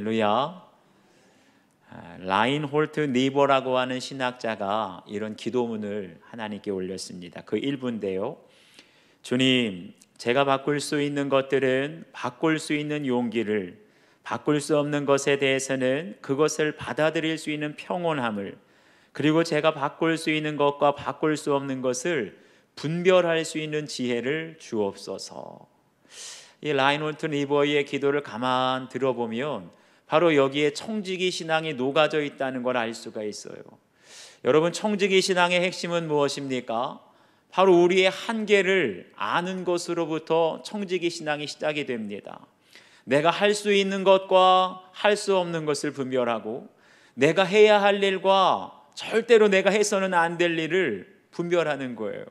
할렐루야. 라인홀트 니버라고 하는 신학자가 이런 기도문을 하나님께 올렸습니다. 그 일부인데요. 주님, 제가 바꿀 수 있는 것들은 바꿀 수 있는 용기를, 바꿀 수 없는 것에 대해서는 그것을 받아들일 수 있는 평온함을, 그리고 제가 바꿀 수 있는 것과 바꿀 수 없는 것을 분별할 수 있는 지혜를 주옵소서. 이 라인홀트 니버의 기도를 가만 들어보면 바로 여기에 청지기 신앙이 녹아져 있다는 걸 알 수가 있어요. 여러분, 청지기 신앙의 핵심은 무엇입니까? 바로 우리의 한계를 아는 것으로부터 청지기 신앙이 시작이 됩니다. 내가 할 수 있는 것과 할 수 없는 것을 분별하고, 내가 해야 할 일과 절대로 내가 해서는 안 될 일을 분별하는 거예요.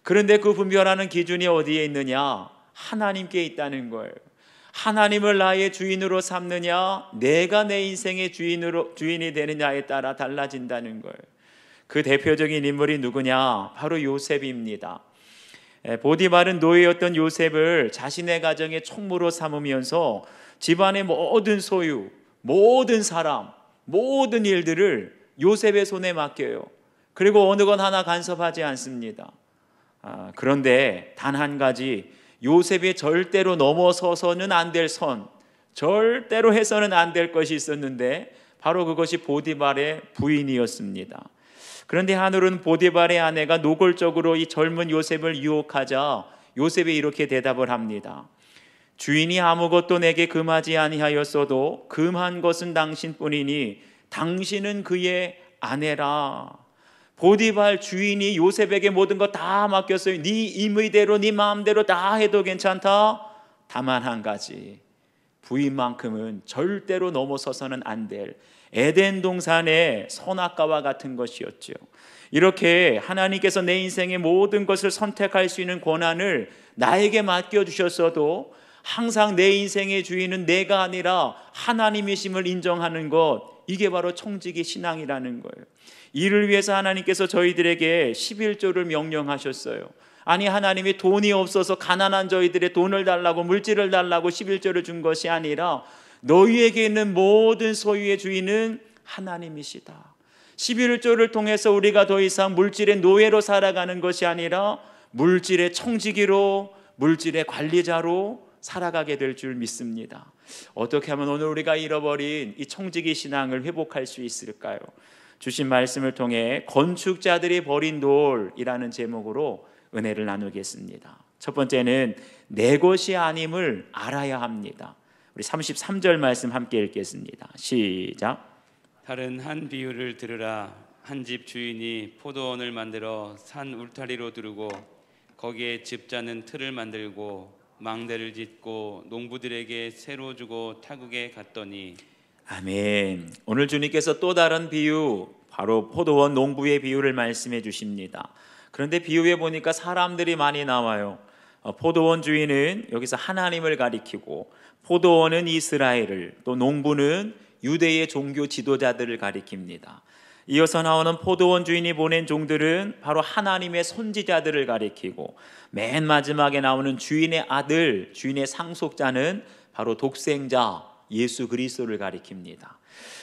그런데 그 분별하는 기준이 어디에 있느냐? 하나님께 있다는 거예요. 하나님을 나의 주인으로 삼느냐, 내가 내 인생의 주인이 되느냐에 따라 달라진다는 거예요. 그 대표적인 인물이 누구냐? 바로 요셉입니다. 보디발은 노예였던 요셉을 자신의 가정의 총무로 삼으면서 집안의 모든 소유, 모든 사람, 모든 일들을 요셉의 손에 맡겨요. 그리고 어느 것 하나 간섭하지 않습니다. 그런데 단 한 가지, 요셉이 절대로 넘어서서는 안 될 선, 절대로 해서는 안 될 것이 있었는데 바로 그것이 보디발의 부인이었습니다. 그런데 하늘은 보디발의 아내가 노골적으로 이 젊은 요셉을 유혹하자 요셉이 이렇게 대답을 합니다. 주인이 아무것도 내게 금하지 아니하였어도 금한 것은 당신뿐이니 당신은 그의 아내라. 보디발 주인이 요셉에게 모든 거 다 맡겼어요. 네 임의대로 네 마음대로 다 해도 괜찮다. 다만 한 가지, 부인만큼은 절대로 넘어서서는 안 될 에덴 동산의 선악과와 같은 것이었죠. 이렇게 하나님께서 내 인생의 모든 것을 선택할 수 있는 권한을 나에게 맡겨주셨어도 항상 내 인생의 주인은 내가 아니라 하나님이심을 인정하는 것, 이게 바로 청지기 신앙이라는 거예요. 이를 위해서 하나님께서 저희들에게 11조를 명령하셨어요. 아니, 하나님이 돈이 없어서 가난한 저희들의 돈을 달라고, 물질을 달라고 11조를 준 것이 아니라 너희에게 있는 모든 소유의 주인은 하나님이시다. 11조를 통해서 우리가 더 이상 물질의 노예로 살아가는 것이 아니라 물질의 청지기로, 물질의 관리자로 살아가게 될 줄 믿습니다. 어떻게 하면 오늘 우리가 잃어버린 이 청지기 신앙을 회복할 수 있을까요? 주신 말씀을 통해 건축자들이 버린 돌이라는 제목으로 은혜를 나누겠습니다. 첫 번째는 내 것이 아님을 알아야 합니다. 우리 33절 말씀 함께 읽겠습니다. 시작. 다른 한 비유를 들으라. 한 집 주인이 포도원을 만들어 산 울타리로 두르고 거기에 집 짜는 틀을 만들고 망대를 짓고 농부들에게 새로 주고 타국에 갔더니. 아멘. 오늘 주님께서 또 다른 비유, 바로 포도원 농부의 비유를 말씀해 주십니다. 그런데 비유에 보니까 사람들이 많이 나와요. 포도원 주인은 여기서 하나님을 가리키고, 포도원은 이스라엘을, 또 농부는 유대의 종교 지도자들을 가리킵니다. 이어서 나오는 포도원 주인이 보낸 종들은 바로 하나님의 선지자들을 가리키고, 맨 마지막에 나오는 주인의 아들, 주인의 상속자는 바로 독생자 예수 그리스도를 가리킵니다.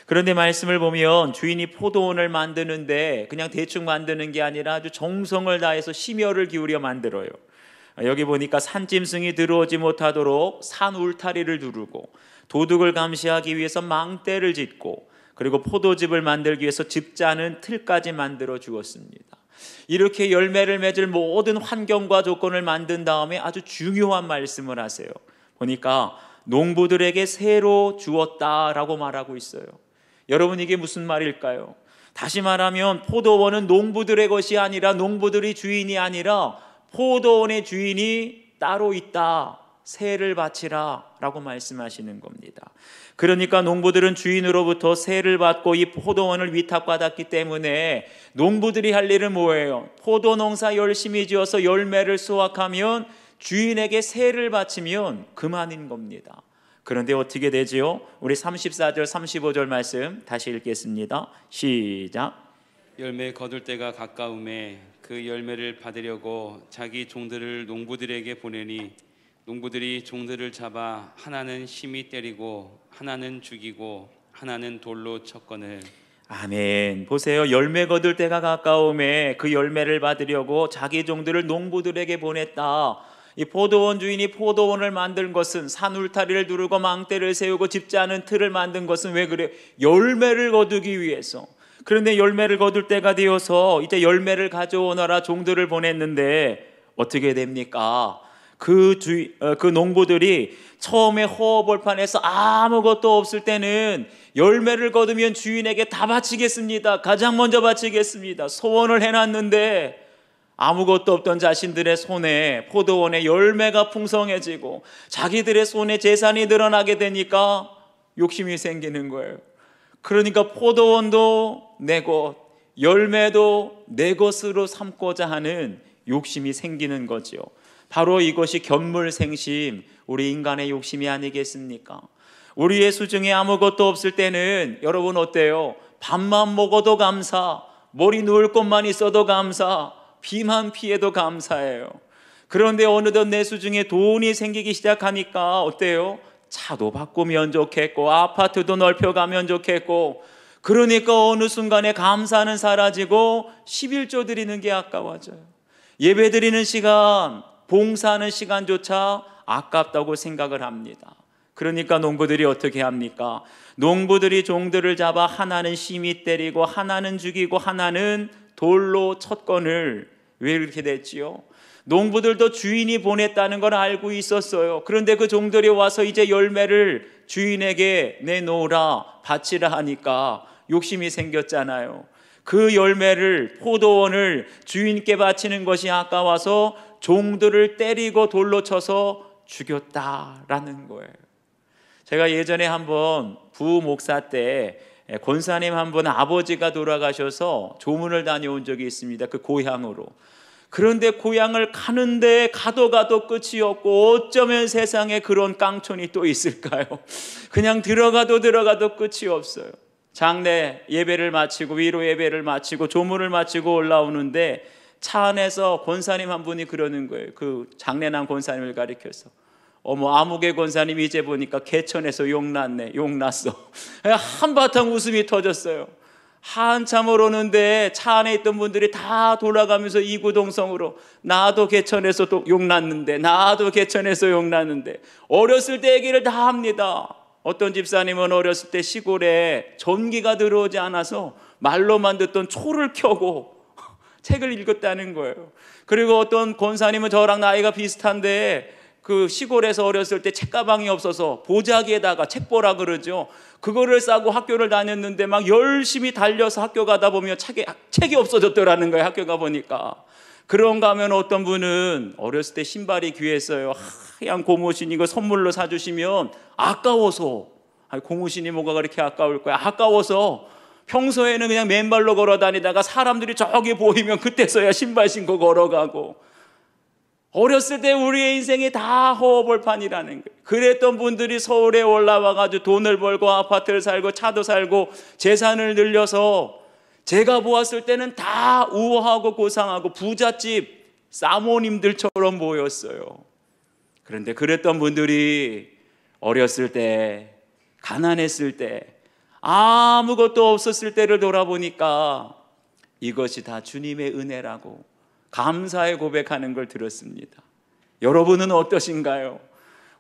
그런데 말씀을 보면 주인이 포도원을 만드는데 그냥 대충 만드는 게 아니라 아주 정성을 다해서 심혈을 기울여 만들어요. 여기 보니까 산짐승이 들어오지 못하도록 산 울타리를 두르고, 도둑을 감시하기 위해서 망대를 짓고, 그리고 포도즙을 만들기 위해서 즙 짜는 틀까지 만들어 주었습니다. 이렇게 열매를 맺을 모든 환경과 조건을 만든 다음에 아주 중요한 말씀을 하세요. 보니까 농부들에게 새로 주었다라고 말하고 있어요. 여러분, 이게 무슨 말일까요? 다시 말하면 포도원은 농부들의 것이 아니라, 농부들이 주인이 아니라 포도원의 주인이 따로 있다. 세를 바치라 라고 말씀하시는 겁니다. 그러니까 농부들은 주인으로부터 세를 받고 이 포도원을 위탁받았기 때문에 농부들이 할 일은 뭐예요? 포도 농사 열심히 지어서 열매를 수확하면 주인에게 세를 바치면 그만인 겁니다. 그런데 어떻게 되지요? 우리 34절 35절 말씀 다시 읽겠습니다. 시작. 열매 거둘 때가 가까움에 그 열매를 받으려고 자기 종들을 농부들에게 보내니 농부들이 종들을 잡아 하나는 심히 때리고 하나는 죽이고 하나는 돌로 쳤거늘. 아멘. 보세요. 열매 거둘 때가 가까움에 그 열매를 받으려고 자기 종들을 농부들에게 보냈다. 이 포도원 주인이 포도원을 만든 것은 산 울타리를 두르고 망대를 세우고 짚지 않은 틀을 만든 것은 왜 그래요? 열매를 거두기 위해서. 그런데 열매를 거둘 때가 되어서 이제 열매를 가져오너라 종들을 보냈는데 어떻게 됩니까? 그 농부들이 처음에 호흡벌판에서 아무것도 없을 때는 열매를 거두면 주인에게 다 바치겠습니다. 가장 먼저 바치겠습니다. 소원을 해놨는데 아무것도 없던 자신들의 손에 포도원에 열매가 풍성해지고 자기들의 손에 재산이 늘어나게 되니까 욕심이 생기는 거예요. 그러니까 포도원도 내 것, 열매도 내 것으로 삼고자 하는 욕심이 생기는 거지요. 바로 이것이 견물생심, 우리 인간의 욕심이 아니겠습니까? 우리의 수중에 아무것도 없을 때는 여러분 어때요? 밥만 먹어도 감사, 머리 누울 곳만 있어도 감사, 비만 피해도 감사해요. 그런데 어느덧 내 수중에 돈이 생기기 시작하니까 어때요? 차도 바꾸면 좋겠고 아파트도 넓혀가면 좋겠고, 그러니까 어느 순간에 감사는 사라지고 11조 드리는 게 아까워져요. 예배 드리는 시간, 봉사하는 시간조차 아깝다고 생각을 합니다. 그러니까 농부들이 어떻게 합니까? 농부들이 종들을 잡아 하나는 심히 때리고 하나는 죽이고 하나는 돌로 쳤거늘. 왜 이렇게 됐지요? 농부들도 주인이 보냈다는 걸 알고 있었어요. 그런데 그 종들이 와서 이제 열매를 주인에게 내놓으라, 바치라 하니까 욕심이 생겼잖아요. 그 열매를, 포도원을 주인께 바치는 것이 아까워서 종들을 때리고 돌로 쳐서 죽였다라는 거예요. 제가 예전에 한번 부목사 때 권사님 한 분 아버지가 돌아가셔서 조문을 다녀온 적이 있습니다. 그 고향으로. 그런데 고향을 가는데 가도 끝이 없고 어쩌면 세상에 그런 깡촌이 또 있을까요? 그냥 들어가도 끝이 없어요. 장례 예배를 마치고 위로 예배를 마치고 조문을 마치고 올라오는데 차 안에서 권사님 한 분이 그러는 거예요. 그 장례난 권사님을 가리켜서, 어머 아무개 권사님이 이제 보니까 개천에서 용났네, 용났어. 한바탕 웃음이 터졌어요. 한참을 오는데 차 안에 있던 분들이 다 돌아가면서 이구동성으로 나도 개천에서 또 용났는데, 나도 개천에서 용났는데, 어렸을 때 얘기를 다 합니다. 어떤 집사님은 어렸을 때 시골에 전기가 들어오지 않아서 말로만 듣던 초를 켜고 책을 읽었다는 거예요. 그리고 어떤 권사님은 저랑 나이가 비슷한데 그 시골에서 어렸을 때 책가방이 없어서 보자기에다가 책보라 그러죠. 그거를 싸고 학교를 다녔는데 막 열심히 달려서 학교 가다 보면 책이 없어졌더라는 거예요. 학교 가보니까. 그런가 하면 어떤 분은 어렸을 때 신발이 귀했어요. 하얀 고무신 이거 선물로 사주시면 아까워서, 아니 고무신이 뭐가 그렇게 아까울 거야, 아까워서 평소에는 그냥 맨발로 걸어 다니다가 사람들이 저기 보이면 그때서야 신발 신고 걸어가고, 어렸을 때 우리의 인생이 다 허허벌판이라는 거예요. 그랬던 분들이 서울에 올라와가지고 돈을 벌고 아파트를 살고 차도 살고 재산을 늘려서 제가 보았을 때는 다 우아하고 고상하고 부잣집 사모님들처럼 보였어요. 그런데 그랬던 분들이 어렸을 때, 가난했을 때, 아무것도 없었을 때를 돌아보니까 이것이 다 주님의 은혜라고 감사의 고백하는 걸 들었습니다. 여러분은 어떠신가요?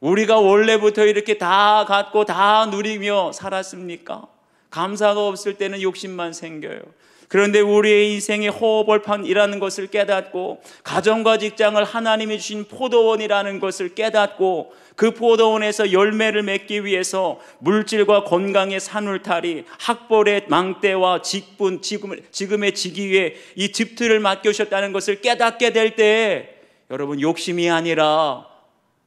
우리가 원래부터 이렇게 다 갖고 다 누리며 살았습니까? 감사가 없을 때는 욕심만 생겨요. 그런데 우리의 인생의 허허벌판이라는 것을 깨닫고 가정과 직장을 하나님이 주신 포도원이라는 것을 깨닫고 그 포도원에서 열매를 맺기 위해서 물질과 건강의 산울타리, 학벌의 망대와 직분, 지금의 직위에 이 집틀을 맡겨주셨다는 것을 깨닫게 될 때 여러분 욕심이 아니라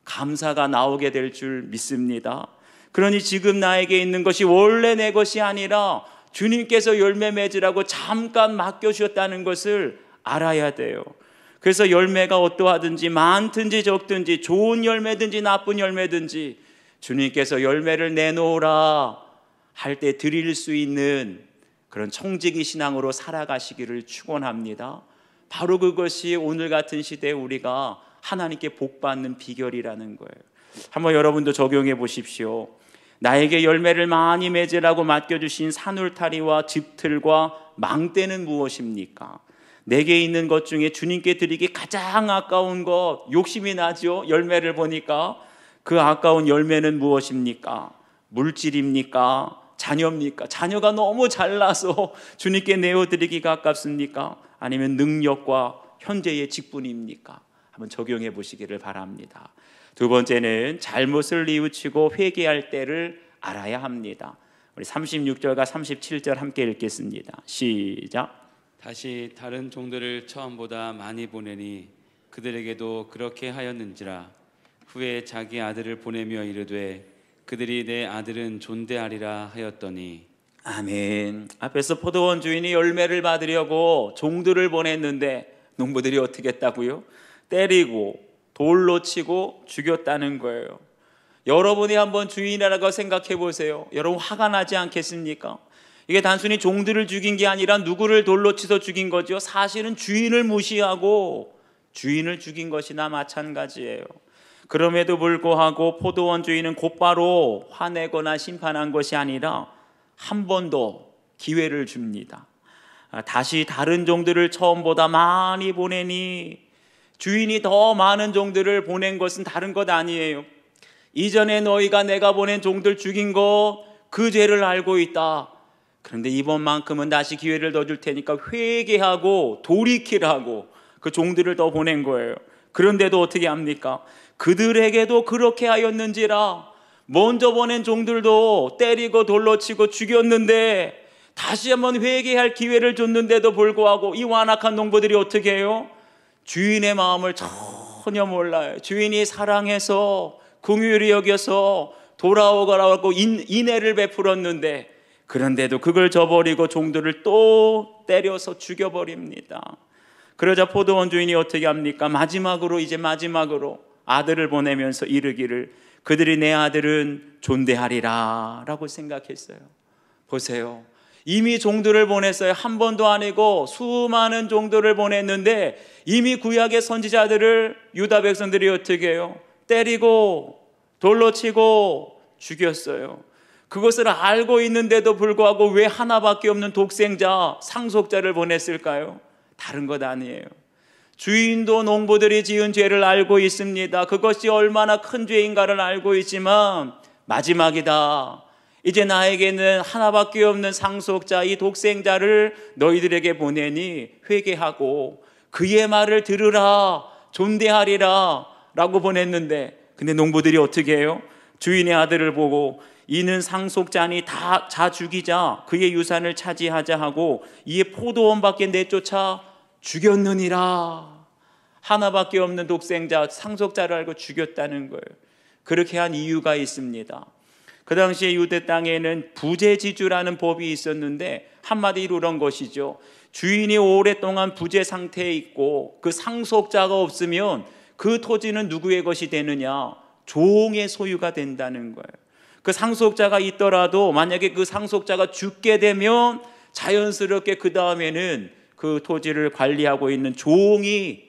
감사가 나오게 될 줄 믿습니다. 그러니 지금 나에게 있는 것이 원래 내 것이 아니라 주님께서 열매 맺으라고 잠깐 맡겨주셨다는 것을 알아야 돼요. 그래서 열매가 어떠하든지 많든지 적든지 좋은 열매든지 나쁜 열매든지 주님께서 열매를 내놓으라 할 때 드릴 수 있는 그런 청지기 신앙으로 살아가시기를 축원합니다. 바로 그것이 오늘 같은 시대에 우리가 하나님께 복받는 비결이라는 거예요. 한번 여러분도 적용해 보십시오. 나에게 열매를 많이 맺으라고 맡겨주신 산울타리와 집틀과 망대는 무엇입니까? 내게 있는 것 중에 주님께 드리기 가장 아까운 것, 욕심이 나죠. 열매를 보니까 그 아까운 열매는 무엇입니까? 물질입니까? 자녀입니까? 자녀가 너무 잘나서 주님께 내어드리기가 아깝습니까? 아니면 능력과 현재의 직분입니까? 한번 적용해 보시기를 바랍니다. 두 번째는 잘못을 뉘우치고 회개할 때를 알아야 합니다. 우리 36절과 37절 함께 읽겠습니다. 시작. 다시 다른 종들을 처음보다 많이 보내니 그들에게도 그렇게 하였는지라. 후에 자기 아들을 보내며 이르되 그들이 내 아들은 존대하리라 하였더니. 아멘. 앞에서 포도원 주인이 열매를 받으려고 종들을 보냈는데 농부들이 어떻게 했다고요? 때리고 돌로 치고 죽였다는 거예요. 여러분이 한번 주인이라고 생각해 보세요. 여러분 화가 나지 않겠습니까? 이게 단순히 종들을 죽인 게 아니라 누구를 돌로 치서 죽인 거죠. 사실은 주인을 무시하고 주인을 죽인 것이나 마찬가지예요. 그럼에도 불구하고 포도원 주인은 곧바로 화내거나 심판한 것이 아니라 한 번 더 기회를 줍니다. 다시 다른 종들을 처음보다 많이 보내니, 주인이 더 많은 종들을 보낸 것은 다른 것 아니에요. 이전에 너희가 내가 보낸 종들 죽인 거 그 죄를 알고 있다. 그런데 이번만큼은 다시 기회를 더 줄 테니까 회개하고 돌이키라고 그 종들을 더 보낸 거예요. 그런데도 어떻게 합니까? 그들에게도 그렇게 하였는지라. 먼저 보낸 종들도 때리고 돌로 치고 죽였는데 다시 한번 회개할 기회를 줬는데도 불구하고 이 완악한 농부들이 어떻게 해요? 주인의 마음을 전혀 몰라요. 주인이 사랑해서 긍휼히 여겨서 돌아오거라고 인애를 베풀었는데 그런데도 그걸 저버리고 종들을 또 때려서 죽여버립니다. 그러자 포도원 주인이 어떻게 합니까? 마지막으로 아들을 보내면서 이르기를 그들이 내 아들은 존대하리라 라고 생각했어요. 보세요. 이미 종들을 보냈어요. 한 번도 아니고 수많은 종들을 보냈는데 이미 구약의 선지자들을 유다 백성들이 어떻게 해요? 때리고 돌로 치고 죽였어요. 그것을 알고 있는데도 불구하고 왜 하나밖에 없는 독생자, 상속자를 보냈을까요? 다른 것 아니에요. 주인도 농부들이 지은 죄를 알고 있습니다. 그것이 얼마나 큰 죄인가를 알고 있지만 마지막이다. 이제 나에게는 하나밖에 없는 상속자, 이 독생자를 너희들에게 보내니 회개하고 그의 말을 들으라, 존대하리라 라고 보냈는데, 근데 농부들이 어떻게 해요? 주인의 아들을 보고 이는 상속자니 다 자 죽이자, 그의 유산을 차지하자 하고 이에 포도원밖에 내쫓아 죽였느니라. 하나밖에 없는 독생자, 상속자를 알고 죽였다는 거예요. 그렇게 한 이유가 있습니다. 그 당시에 유대 땅에는 부재지주라는 법이 있었는데 한마디로 이런 것이죠. 주인이 오랫동안 부재 상태에 있고 그 상속자가 없으면 그 토지는 누구의 것이 되느냐? 종의 소유가 된다는 거예요. 그 상속자가 있더라도 만약에 그 상속자가 죽게 되면 자연스럽게 그 다음에는 그 토지를 관리하고 있는 종이,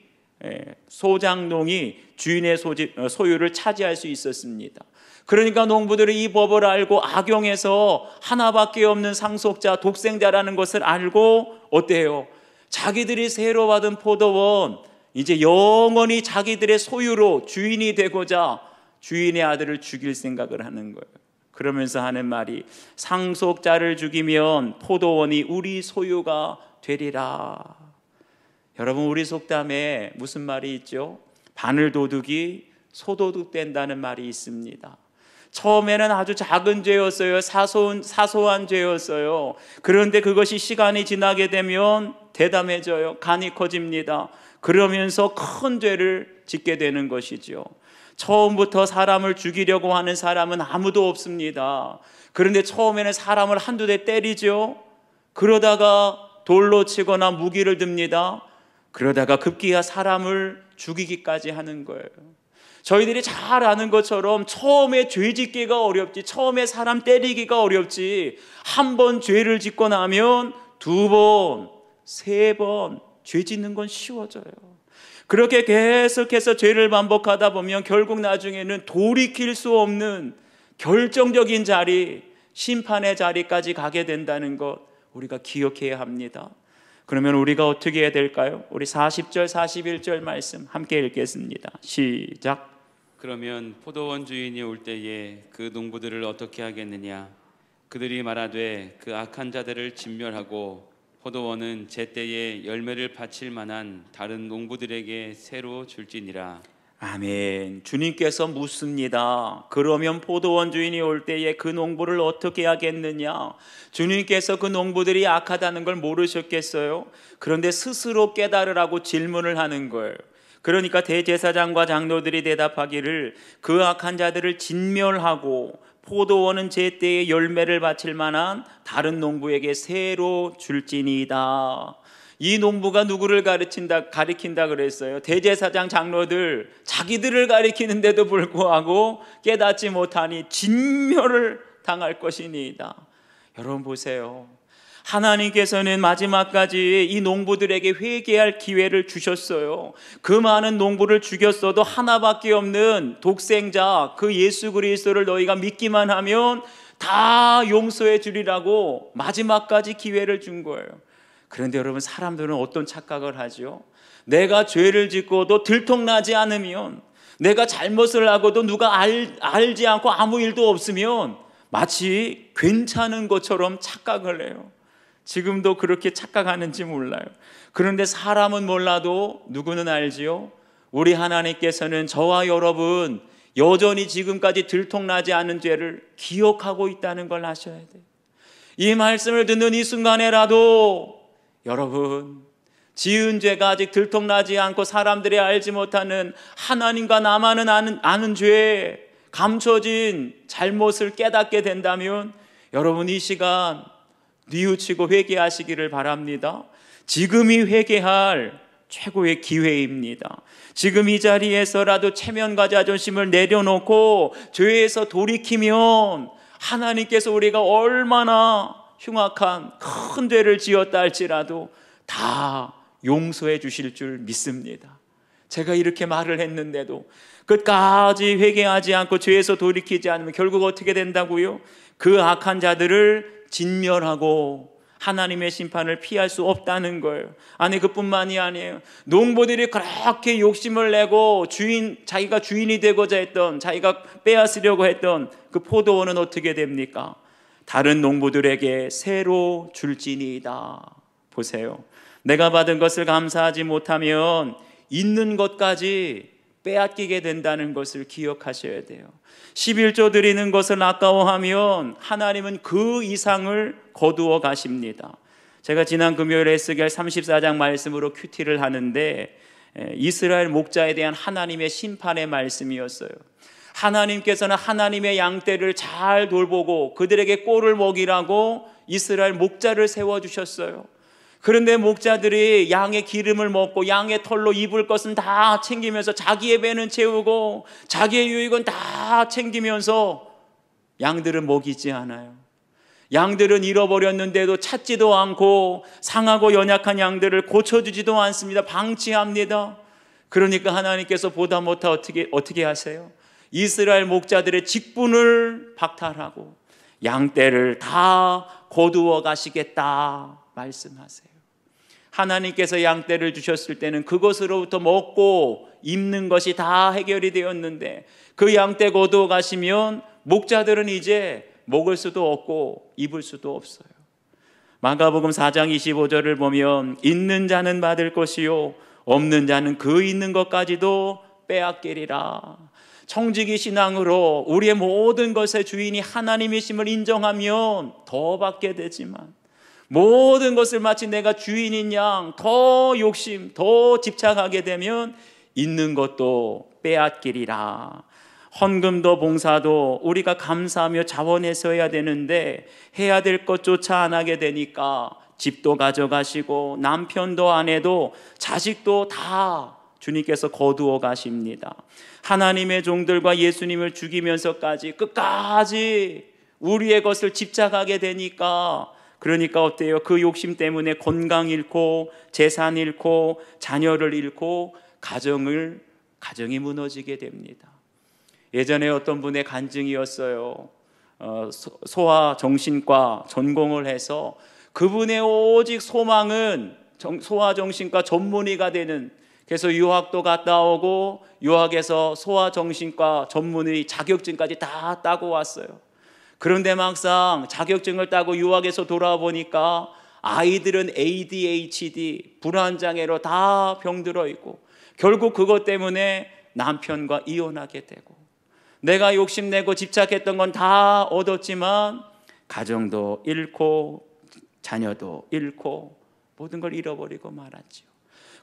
소장농이 주인의 소유를 차지할 수 있었습니다. 그러니까 농부들이 이 법을 알고 악용해서 하나밖에 없는 상속자, 독생자라는 것을 알고 어때요? 자기들이 새로 받은 포도원, 이제 영원히 자기들의 소유로 주인이 되고자 주인의 아들을 죽일 생각을 하는 거예요. 그러면서 하는 말이 상속자를 죽이면 포도원이 우리 소유가 되리라. 여러분, 우리 속담에 무슨 말이 있죠? 바늘도둑이 소도둑 된다는 말이 있습니다. 처음에는 아주 작은 죄였어요. 사소한 죄였어요. 그런데 그것이 시간이 지나게 되면 대담해져요. 간이 커집니다. 그러면서 큰 죄를 짓게 되는 것이죠. 처음부터 사람을 죽이려고 하는 사람은 아무도 없습니다. 그런데 처음에는 사람을 한두 대 때리죠. 그러다가 돌로 치거나 무기를 듭니다. 그러다가 급기야 사람을 죽이기까지 하는 거예요. 저희들이 잘 아는 것처럼 처음에 죄 짓기가 어렵지, 처음에 사람 때리기가 어렵지, 한 번 죄를 짓고 나면 두 번, 세 번 죄 짓는 건 쉬워져요. 그렇게 계속해서 죄를 반복하다 보면 결국 나중에는 돌이킬 수 없는 결정적인 자리, 심판의 자리까지 가게 된다는 것 우리가 기억해야 합니다. 그러면 우리가 어떻게 해야 될까요? 우리 40절 41절 말씀 함께 읽겠습니다. 시작. 그러면 포도원 주인이 올 때에 그 농부들을 어떻게 하겠느냐? 그들이 말하되 그 악한 자들을 진멸하고 포도원은 제때에 열매를 바칠 만한 다른 농부들에게 새로 줄지니라. 아멘. 주님께서 묻습니다. 그러면 포도원 주인이 올 때에 그 농부를 어떻게 하겠느냐? 주님께서 그 농부들이 악하다는 걸 모르셨겠어요? 그런데 스스로 깨달으라고 질문을 하는 거예요. 그러니까 대제사장과 장로들이 대답하기를 그 악한 자들을 진멸하고 포도원은 제때에 열매를 바칠 만한 다른 농부에게 새로 줄지니이다. 이 농부가 누구를 가리킨다 그랬어요? 대제사장 장로들, 자기들을 가리키는데도 불구하고 깨닫지 못하니 진멸을 당할 것이니이다. 여러분 보세요. 하나님께서는 마지막까지 이 농부들에게 회개할 기회를 주셨어요. 그 많은 농부를 죽였어도 하나밖에 없는 독생자 그 예수 그리스도를 너희가 믿기만 하면 다 용서해 주리라고 마지막까지 기회를 준 거예요. 그런데 여러분, 사람들은 어떤 착각을 하죠? 내가 죄를 짓고도 들통나지 않으면, 내가 잘못을 하고도 누가 알지 않고 아무 일도 없으면 마치 괜찮은 것처럼 착각을 해요. 지금도 그렇게 착각하는지 몰라요. 그런데 사람은 몰라도 누구는 알지요? 우리 하나님께서는 저와 여러분 여전히 지금까지 들통나지 않은 죄를 기억하고 있다는 걸 아셔야 돼요. 이 말씀을 듣는 이 순간에라도 여러분, 지은 죄가 아직 들통나지 않고 사람들이 알지 못하는 하나님과 나만은 아는 죄, 감춰진 잘못을 깨닫게 된다면 여러분 이 시간 뉘우치고 회개하시기를 바랍니다. 지금이 회개할 최고의 기회입니다. 지금 이 자리에서라도 체면과 자존심을 내려놓고 죄에서 돌이키면 하나님께서 우리가 얼마나 흉악한 큰 죄를 지었다 할지라도 다 용서해 주실 줄 믿습니다. 제가 이렇게 말을 했는데도 끝까지 회개하지 않고 죄에서 돌이키지 않으면 결국 어떻게 된다고요? 그 악한 자들을 진멸하고 하나님의 심판을 피할 수 없다는 거예요. 아니, 그뿐만이 아니에요. 농부들이 그렇게 욕심을 내고 자기가 주인이 되고자 했던, 자기가 빼앗으려고 했던 그 포도원은 어떻게 됩니까? 다른 농부들에게 새로 줄지니이다. 보세요. 내가 받은 것을 감사하지 못하면 있는 것까지 빼앗기게 된다는 것을 기억하셔야 돼요. 11조 드리는 것을 아까워하면 하나님은 그 이상을 거두어 가십니다. 제가 지난 금요일에 에스겔 34장 말씀으로 큐티를 하는데 이스라엘 목자에 대한 하나님의 심판의 말씀이었어요. 하나님께서는 하나님의 양떼를 잘 돌보고 그들에게 꼴을 먹이라고 이스라엘 목자를 세워주셨어요. 그런데 목자들이 양의 기름을 먹고 양의 털로 입을 것은 다 챙기면서 자기의 배는 채우고 자기의 유익은 다 챙기면서 양들은 먹이지 않아요. 양들은 잃어버렸는데도 찾지도 않고 상하고 연약한 양들을 고쳐주지도 않습니다. 방치합니다. 그러니까 하나님께서 보다 못하 어떻게 하세요? 이스라엘 목자들의 직분을 박탈하고 양떼를 다 거두어 가시겠다 말씀하세요. 하나님께서 양떼를 주셨을 때는 그것으로부터 먹고 입는 것이 다 해결이 되었는데 그 양떼 거두어 가시면 목자들은 이제 먹을 수도 없고 입을 수도 없어요. 마가복음 4장 25절을 보면 있는 자는 받을 것이요 없는 자는 그 있는 것까지도 빼앗기리라. 청지기 신앙으로 우리의 모든 것의 주인이 하나님이심을 인정하면 더 받게 되지만 모든 것을 마치 내가 주인인 양 더 욕심, 더 집착하게 되면 있는 것도 빼앗기리라. 헌금도 봉사도 우리가 감사하며 자원해서 해야 되는데 해야 될 것조차 안 하게 되니까 집도 가져가시고 남편도 아내도 자식도 다 주님께서 거두어 가십니다. 하나님의 종들과 예수님을 죽이면서까지 끝까지 우리의 것을 집착하게 되니까 그러니까 어때요? 그 욕심 때문에 건강 잃고 재산 잃고 자녀를 잃고 가정이 무너지게 됩니다. 예전에 어떤 분의 간증이었어요. 소아정신과 전공을 해서 그분의 오직 소망은 소아정신과 전문의가 되는, 그래서 유학도 갔다 오고 유학에서 소아정신과 전문의 자격증까지 다 따고 왔어요. 그런데 막상 자격증을 따고 유학에서 돌아보니까 아이들은 ADHD, 불안장애로 다 병들어 있고 결국 그것 때문에 남편과 이혼하게 되고, 내가 욕심내고 집착했던 건 다 얻었지만 가정도 잃고 자녀도 잃고 모든 걸 잃어버리고 말았죠.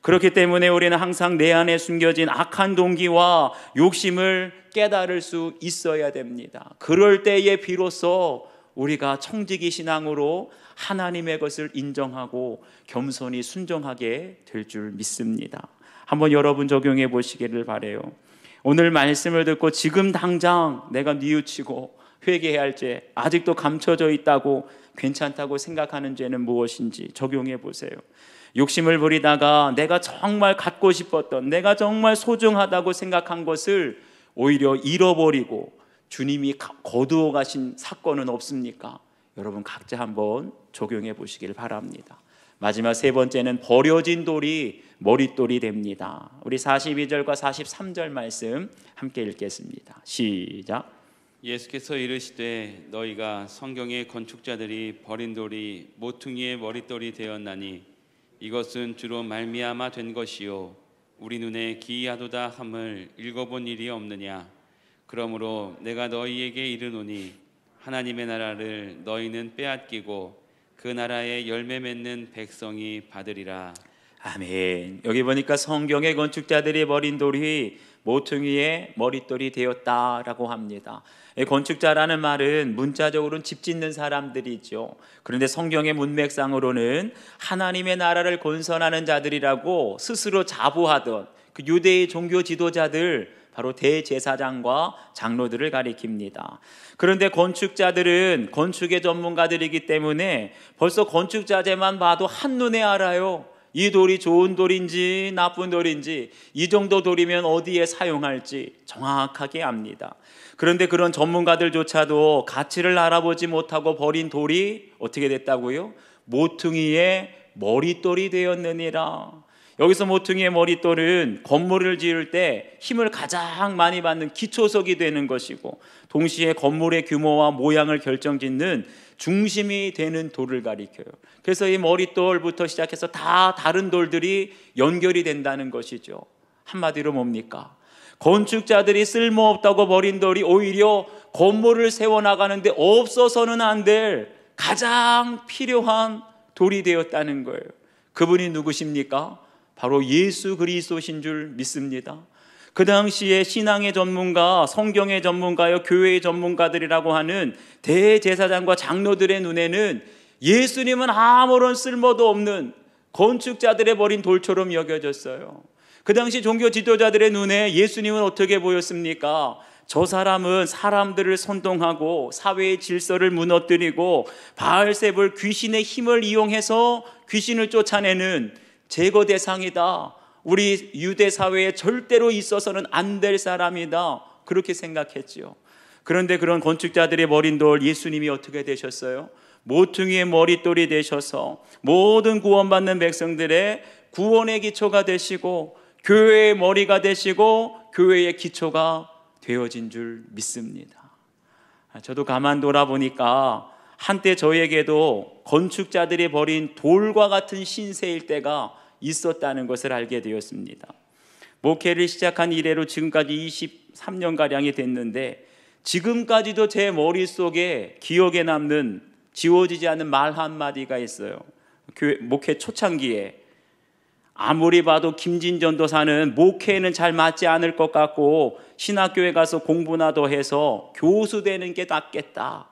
그렇기 때문에 우리는 항상 내 안에 숨겨진 악한 동기와 욕심을 깨달을 수 있어야 됩니다. 그럴 때에 비로소 우리가 청지기 신앙으로 하나님의 것을 인정하고 겸손히 순종하게 될 줄 믿습니다. 한번 여러분 적용해 보시기를 바라요. 오늘 말씀을 듣고 지금 당장 내가 뉘우치고 회개해야 할 죄, 아직도 감춰져 있다고 괜찮다고 생각하는 죄는 무엇인지 적용해 보세요. 욕심을 부리다가 내가 정말 갖고 싶었던, 내가 정말 소중하다고 생각한 것을 오히려 잃어버리고 주님이 거두어 가신 사건은 없습니까? 여러분 각자 한번 적용해 보시길 바랍니다. 마지막 세 번째는 버려진 돌이 머릿돌이 됩니다. 우리 42절과 43절 말씀 함께 읽겠습니다. 시작. 예수께서 이르시되 너희가 성경의 건축자들이 버린 돌이 모퉁이의 머릿돌이 되었나니 이것은 주로 말미암아 된 것이요 우리 눈에 기이하도다 함을 읽어본 일이 없느냐. 그러므로 내가 너희에게 이르노니 하나님의 나라를 너희는 빼앗기고 그 나라의 열매 맺는 백성이 받으리라. 아멘. 여기 보니까 성경의 건축자들이 버린 돌이 모퉁이의 머릿돌이 되었다라고 합니다. 건축자라는 말은 문자적으로는 집 짓는 사람들이죠. 그런데 성경의 문맥상으로는 하나님의 나라를 건설하는 자들이라고 스스로 자부하던 그 유대의 종교 지도자들, 바로 대제사장과 장로들을 가리킵니다. 그런데 건축자들은 건축의 전문가들이기 때문에 벌써 건축자재만 봐도 한눈에 알아요. 이 돌이 좋은 돌인지 나쁜 돌인지, 이 정도 돌이면 어디에 사용할지 정확하게 압니다. 그런데 그런 전문가들조차도 가치를 알아보지 못하고 버린 돌이 어떻게 됐다고요? 모퉁이의 머릿돌이 되었느니라. 여기서 모퉁이의 머릿돌은 건물을 지을 때 힘을 가장 많이 받는 기초석이 되는 것이고, 동시에 건물의 규모와 모양을 결정짓는 중심이 되는 돌을 가리켜요. 그래서 이 머릿돌부터 시작해서 다 다른 돌들이 연결이 된다는 것이죠. 한마디로 뭡니까? 건축자들이 쓸모없다고 버린 돌이 오히려 건물을 세워나가는데 없어서는 안 될 가장 필요한 돌이 되었다는 거예요. 그분이 누구십니까? 바로 예수 그리스도신 줄 믿습니다. 그 당시에 신앙의 전문가, 성경의 전문가요, 교회의 전문가들이라고 하는 대제사장과 장로들의 눈에는 예수님은 아무런 쓸모도 없는 건축자들의 버린 돌처럼 여겨졌어요. 그 당시 종교 지도자들의 눈에 예수님은 어떻게 보였습니까? 저 사람은 사람들을 선동하고 사회의 질서를 무너뜨리고 바알세불 귀신의 힘을 이용해서 귀신을 쫓아내는 제거 대상이다. 우리 유대 사회에 절대로 있어서는 안 될 사람이다. 그렇게 생각했죠. 그런데 그런 건축자들의 버린 돌, 예수님이 어떻게 되셨어요? 모퉁이의 머릿돌이 되셔서 모든 구원받는 백성들의 구원의 기초가 되시고 교회의 머리가 되시고 교회의 기초가 되어진 줄 믿습니다. 저도 가만 돌아보니까 한때 저에게도 건축자들이 버린 돌과 같은 신세일 때가 있었다는 것을 알게 되었습니다. 목회를 시작한 이래로 지금까지 23년가량이 됐는데 지금까지도 제 머릿속에 기억에 남는, 지워지지 않는 말 한마디가 있어요. 목회 초창기에 아무리 봐도 김진전도사는 목회에는 잘 맞지 않을 것 같고 신학교에 가서 공부나 더 해서 교수 되는 게 낫겠다.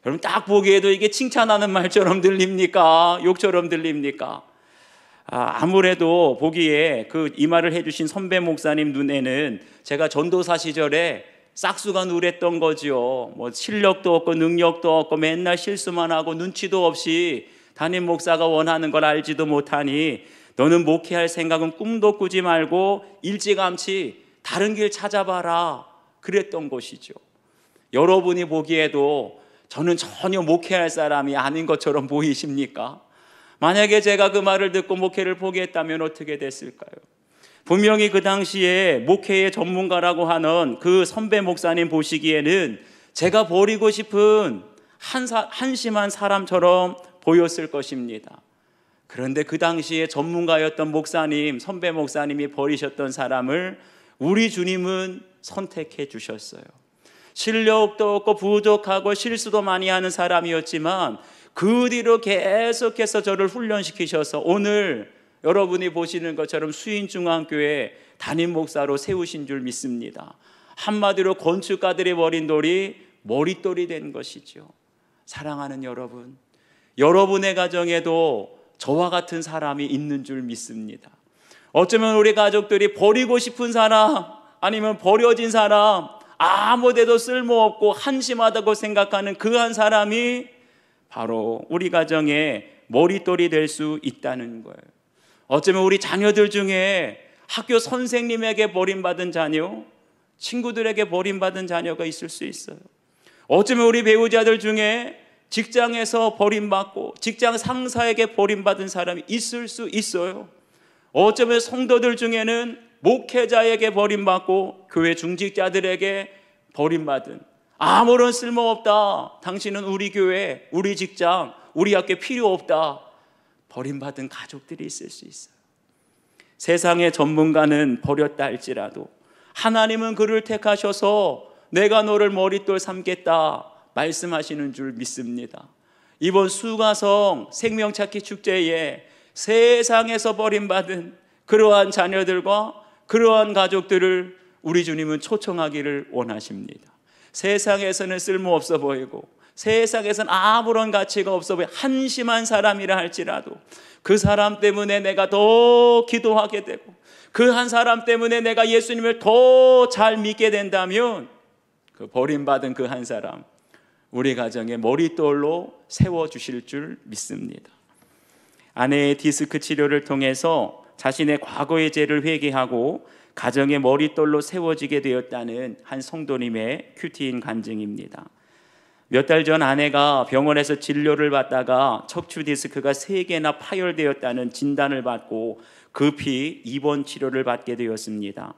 여러분 딱 보기에도 이게 칭찬하는 말처럼 들립니까? 욕처럼 들립니까? 아무래도 보기에 이 말을 해주신 선배 목사님 눈에는 제가 전도사 시절에 싹수가 누랬던 거죠. 뭐 실력도 없고 능력도 없고 맨날 실수만 하고 눈치도 없이 담임 목사가 원하는 걸 알지도 못하니 너는 목회할 생각은 꿈도 꾸지 말고 일찌감치 다른 길 찾아봐라. 그랬던 것이죠. 여러분이 보기에도 저는 전혀 목회할 사람이 아닌 것처럼 보이십니까? 만약에 제가 그 말을 듣고 목회를 포기했다면 어떻게 됐을까요? 분명히 그 당시에 목회의 전문가라고 하는 그 선배 목사님 보시기에는 제가 버리고 싶은 한심한 사람처럼 보였을 것입니다. 그런데 그 당시에 전문가였던 목사님, 선배 목사님이 버리셨던 사람을 우리 주님은 선택해 주셨어요. 실력도 없고 부족하고 실수도 많이 하는 사람이었지만 그 뒤로 계속해서 저를 훈련시키셔서 오늘 여러분이 보시는 것처럼 수인중앙교회 담임 목사로 세우신 줄 믿습니다. 한마디로 건축가들이 버린 돌이 머릿돌이 된 것이죠. 사랑하는 여러분, 여러분의 가정에도 저와 같은 사람이 있는 줄 믿습니다. 어쩌면 우리 가족들이 버리고 싶은 사람, 아니면 버려진 사람, 아무데도 쓸모없고 한심하다고 생각하는 그 한 사람이 바로 우리 가정의 머릿돌이 될 수 있다는 거예요. 어쩌면 우리 자녀들 중에 학교 선생님에게 버림받은 자녀, 친구들에게 버림받은 자녀가 있을 수 있어요. 어쩌면 우리 배우자들 중에 직장에서 버림받고 직장 상사에게 버림받은 사람이 있을 수 있어요. 어쩌면 성도들 중에는 목회자에게 버림받고 교회 중직자들에게 버림받은, 아무런 쓸모없다, 당신은 우리 교회, 우리 직장, 우리 학교 필요 없다, 버림받은 가족들이 있을 수 있어요. 세상의 전문가는 버렸다 할지라도 하나님은 그를 택하셔서 내가 너를 머릿돌 삼겠다 말씀하시는 줄 믿습니다. 이번 수가성 생명찾기 축제에 세상에서 버림받은 그러한 자녀들과 그러한 가족들을 우리 주님은 초청하기를 원하십니다. 세상에서는 쓸모없어 보이고 세상에서는 아무런 가치가 없어 보이고 한심한 사람이라 할지라도 그 사람 때문에 내가 더 기도하게 되고 그 한 사람 때문에 내가 예수님을 더 잘 믿게 된다면 그 버림받은 그 한 사람 우리 가정의 머릿돌로 세워주실 줄 믿습니다. 아내의 디스크 치료를 통해서 자신의 과거의 죄를 회개하고 가정의 머릿돌로 세워지게 되었다는 한 성도님의 큐티인 간증입니다. 몇 달 전 아내가 병원에서 진료를 받다가 척추 디스크가 3개나 파열되었다는 진단을 받고 급히 입원 치료를 받게 되었습니다.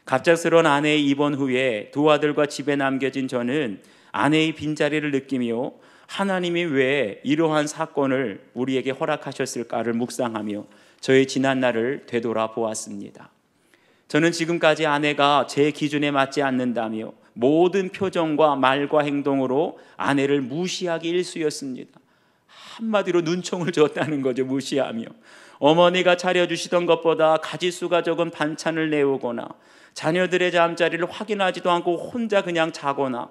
갑작스러운 아내의 입원 후에 두 아들과 집에 남겨진 저는 아내의 빈자리를 느끼며 하나님이 왜 이러한 사건을 우리에게 허락하셨을까를 묵상하며 저의 지난 날을 되돌아보았습니다. 저는 지금까지 아내가 제 기준에 맞지 않는다며 모든 표정과 말과 행동으로 아내를 무시하기 일쑤였습니다. 한마디로 눈총을 줬다는 거죠. 무시하며 어머니가 차려주시던 것보다 가짓수가 적은 반찬을 내오거나 자녀들의 잠자리를 확인하지도 않고 혼자 그냥 자거나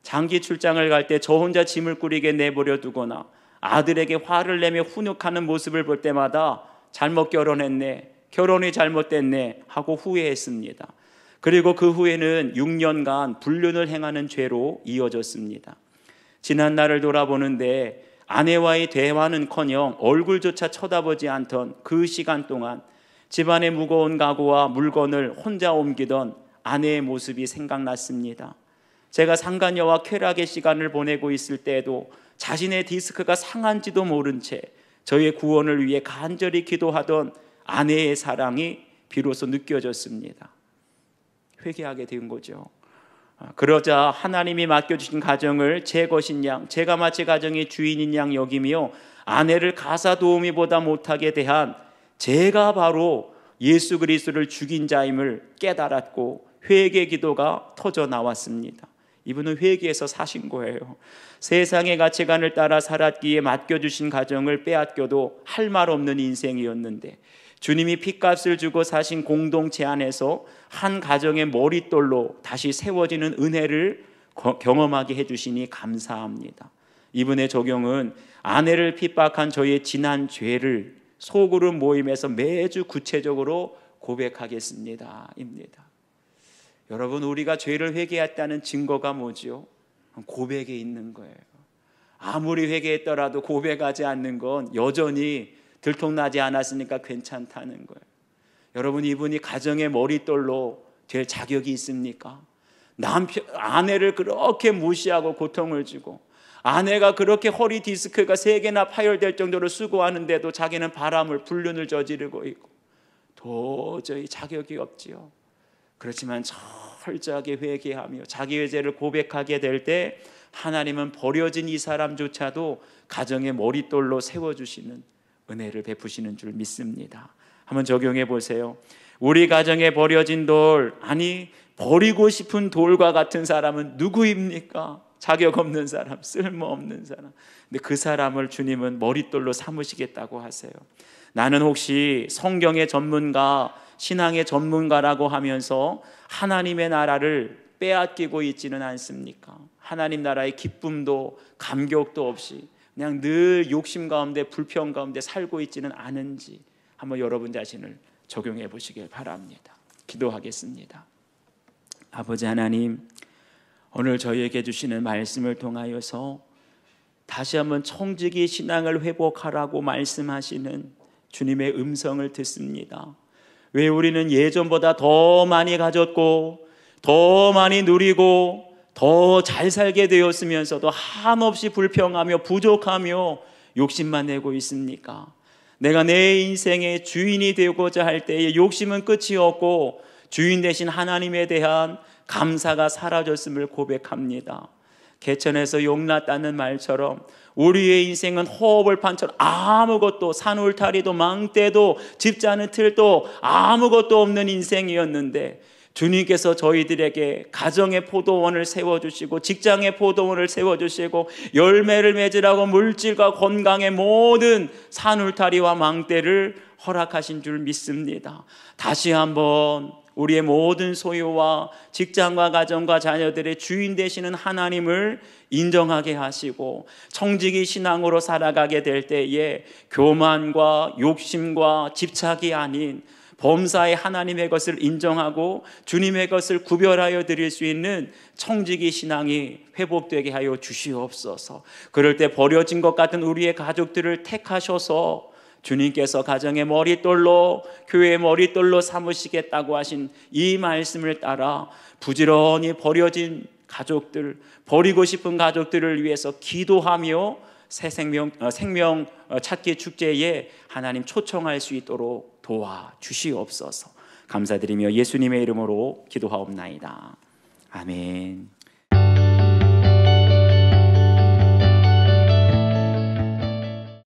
장기 출장을 갈 때 저 혼자 짐을 꾸리게 내버려 두거나 아들에게 화를 내며 훈육하는 모습을 볼 때마다 잘못 결혼했네, 결혼이 잘못됐네 하고 후회했습니다. 그리고 그 후에는 6년간 불륜을 행하는 죄로 이어졌습니다. 지난 날을 돌아보는데 아내와의 대화는커녕 얼굴조차 쳐다보지 않던 그 시간 동안 집안의 무거운 가구와 물건을 혼자 옮기던 아내의 모습이 생각났습니다. 제가 상간녀와 쾌락의 시간을 보내고 있을 때에도 자신의 디스크가 상한지도 모른 채 저의 구원을 위해 간절히 기도하던 아내의 사랑이 비로소 느껴졌습니다. 회개하게 된 거죠. 그러자 하나님이 맡겨주신 가정을 제 것인 양, 제가 마치 가정의 주인인 양 여기며 아내를 가사 도우미보다 못하게 대한 제가 바로 예수 그리스도를 죽인 자임을 깨달았고 회개 기도가 터져 나왔습니다. 이분은 회개해서 사신 거예요. 세상의 가치관을 따라 살았기에 맡겨주신 가정을 빼앗겨도 할 말 없는 인생이었는데 주님이 핏값을 주고 사신 공동체 안에서 한 가정의 머릿돌로 다시 세워지는 은혜를 경험하게 해주시니 감사합니다. 이분의 적용은 아내를 핍박한 저의 지난 죄를 소그룹 모임에서 매주 구체적으로 고백하겠습니다. 입니다. 여러분, 우리가 죄를 회개했다는 증거가 뭐죠? 고백에 있는 거예요. 아무리 회개했더라도 고백하지 않는 건 여전히 들통나지 않았으니까 괜찮다는 거예요. 여러분, 이분이 가정의 머릿돌로 될 자격이 있습니까? 아내를 그렇게 무시하고 고통을 주고, 아내가 그렇게 허리 디스크가 3개나 파열될 정도로 수고하는데도 자기는 바람을 불륜을 저지르고 있고 도저히 자격이 없지요. 그렇지만 철저하게 회개하며 자기의 죄를 고백하게 될 때 하나님은 버려진 이 사람조차도 가정의 머릿돌로 세워주시는 은혜를 베푸시는 줄 믿습니다. 한번 적용해 보세요. 우리 가정에 버려진 돌, 아니 버리고 싶은 돌과 같은 사람은 누구입니까? 자격 없는 사람, 쓸모없는 사람. 근데 그 사람을 주님은 머릿돌로 삼으시겠다고 하세요. 나는 혹시 성경의 전문가, 신앙의 전문가라고 하면서 하나님의 나라를 빼앗기고 있지는 않습니까? 하나님 나라의 기쁨도 감격도 없이 그냥 늘 욕심 가운데 불평 가운데 살고 있지는 않은지 한번 여러분 자신을 적용해 보시길 바랍니다. 기도하겠습니다. 아버지 하나님, 오늘 저희에게 주시는 말씀을 통하여서 다시 한번 청지기 신앙을 회복하라고 말씀하시는 주님의 음성을 듣습니다. 왜 우리는 예전보다 더 많이 가졌고 더 많이 누리고 더 잘 살게 되었으면서도 한없이 불평하며 부족하며 욕심만 내고 있습니까? 내가 내 인생의 주인이 되고자 할 때에 욕심은 끝이 없고 주인 되신 하나님에 대한 감사가 사라졌음을 고백합니다. 개천에서 용났다는 말처럼 우리의 인생은 허허벌판처럼 아무것도, 산울타리도 망대도 집자는 틀도 아무것도 없는 인생이었는데 주님께서 저희들에게 가정의 포도원을 세워주시고 직장의 포도원을 세워주시고 열매를 맺으라고 물질과 건강의 모든 산울타리와 망대를 허락하신 줄 믿습니다. 다시 한번 우리의 모든 소유와 직장과 가정과 자녀들의 주인 되시는 하나님을 인정하게 하시고 청지기 신앙으로 살아가게 될 때에 교만과 욕심과 집착이 아닌 범사의 하나님의 것을 인정하고 주님의 것을 구별하여 드릴 수 있는 청지기 신앙이 회복되게 하여 주시옵소서. 그럴 때 버려진 것 같은 우리의 가족들을 택하셔서 주님께서 가정의 머릿돌로, 교회의 머릿돌로 삼으시겠다고 하신 이 말씀을 따라 부지런히 버려진 가족들, 버리고 싶은 가족들을 위해서 기도하며 새 생명 찾기 축제에 하나님 초청할 수 있도록 도와주시옵소서. 감사드리며 예수님의 이름으로 기도하옵나이다. 아멘.